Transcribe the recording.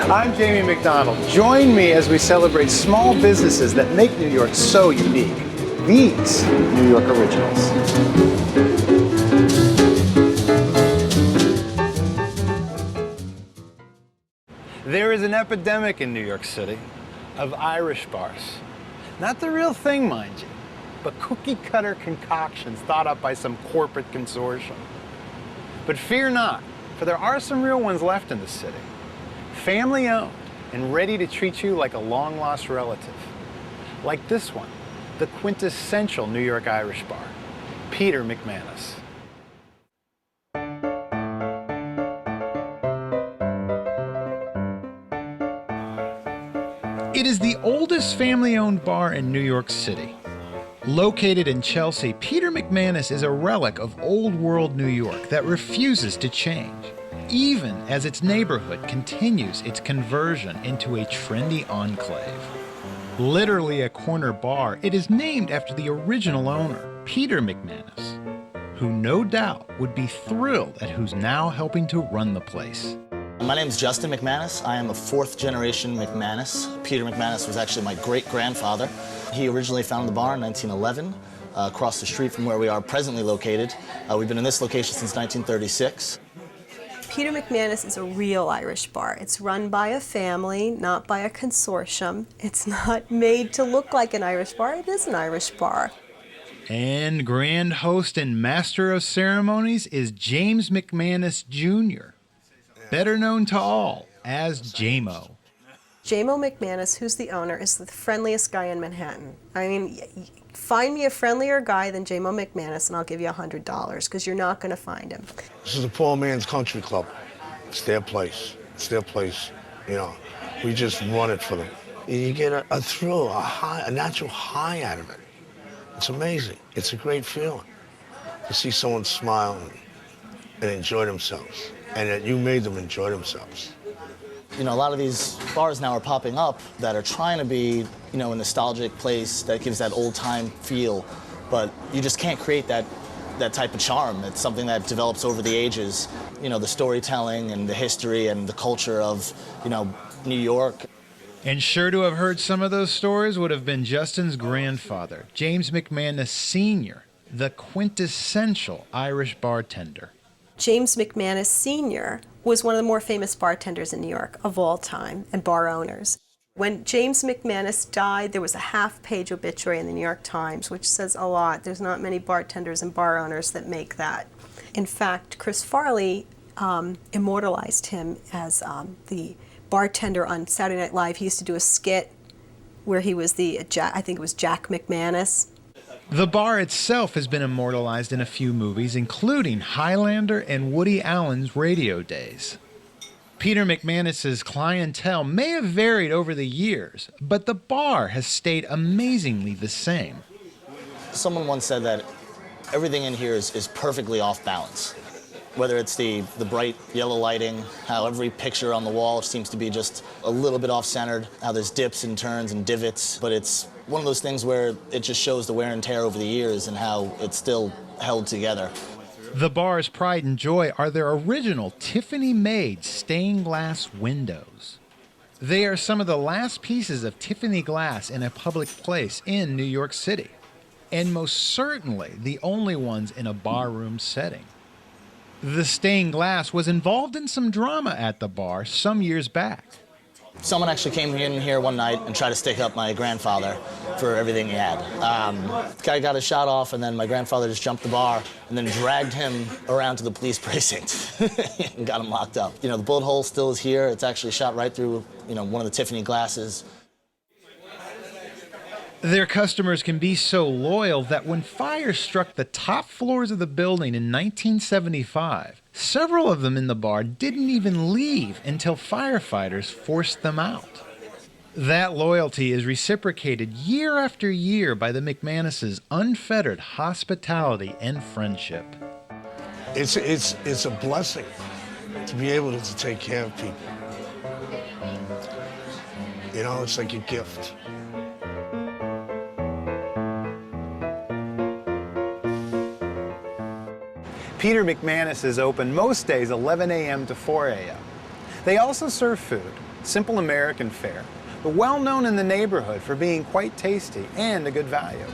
I'm Jamie McDonald. Join me as we celebrate small businesses that make New York so unique. These New York Originals. There is an epidemic in New York City of Irish bars. Not the real thing, mind you, but cookie-cutter concoctions thought up by some corporate consortium. But fear not, for there are some real ones left in the city. Family-owned and ready to treat you like a long-lost relative. Like this one, the quintessential New York Irish bar, Peter McManus. It is the oldest family-owned bar in New York City. Located in Chelsea, Peter McManus is a relic of old-world New York that refuses to change, even as its neighborhood continues its conversion into a trendy enclave. Literally a corner bar, it is named after the original owner, Peter McManus, who no doubt would be thrilled at who's now helping to run the place. My name's Justin McManus. I am a fourth-generation McManus. Peter McManus was actually my great-grandfather. He originally founded the bar in 1911, across the street from where we are presently located. We've been in this location since 1936. Peter McManus is a real Irish bar. It's run by a family, not by a consortium. It's not made to look like an Irish bar. It is an Irish bar. And grand host and master of ceremonies is James McManus Jr., better known to all as JMO. JMO McManus, who's the owner, is the friendliest guy in Manhattan. I mean, find me a friendlier guy than JMO McManus and I'll give you $100, because you're not going to find him. This is a poor man's country club. It's their place. It's their place. You know, we just run it for them. You get a thrill, a high, a natural high out of it. It's amazing. It's a great feeling to see someone smile and enjoy themselves, and that you made them enjoy themselves. You know, a lot of these bars now are popping up that are trying to be, you know, a nostalgic place that gives that old-time feel, but you just can't create that type of charm. It's something that develops over the ages. You know, the storytelling and the history and the culture of, you know, New York. And sure to have heard some of those stories would have been Justin's grandfather, James McManus Sr., the quintessential Irish bartender. James McManus Sr. was one of the more famous bartenders in New York of all time, and bar owners. When James McManus died, there was a half-page obituary in the New York Times, which says a lot. There's not many bartenders and bar owners that make that. In fact, Chris Farley immortalized him as the bartender on Saturday Night Live. He used to do a skit where he was I think it was Jack McManus. The bar itself has been immortalized in a few movies, including Highlander and Woody Allen's Radio Days. Peter McManus's clientele may have varied over the years, but the bar has stayed amazingly the same. Someone once said that everything in here is perfectly off balance. Whether it's the bright yellow lighting, how every picture on the wall seems to be just a little bit off-centered, how there's dips and turns and divots, but it's one of those things where it just shows the wear and tear over the years and how it's still held together. The bar's pride and joy are their original Tiffany-made stained glass windows. They are some of the last pieces of Tiffany glass in a public place in New York City, and most certainly the only ones in a barroom setting. The stained glass was involved in some drama at the bar some years back. Someone actually came in here one night and tried to stick up my grandfather for everything he had. Guy got his shot off, and then my grandfather just jumped the bar and then dragged him around to the police precinct and got him locked up. You know, the bullet hole still is here. It's actually shot right through, you know, one of the Tiffany glasses. Their customers can be so loyal that when fire struck the top floors of the building in 1975, several of them in the bar didn't even leave until firefighters forced them out. That loyalty is reciprocated year after year by the McManuses' unfettered hospitality and friendship. It's a blessing to be able to take care of people. You know, it's like a gift. Peter McManus is open most days 11 a.m. to 4 a.m. They also serve food, simple American fare, but well known in the neighborhood for being quite tasty and a good value.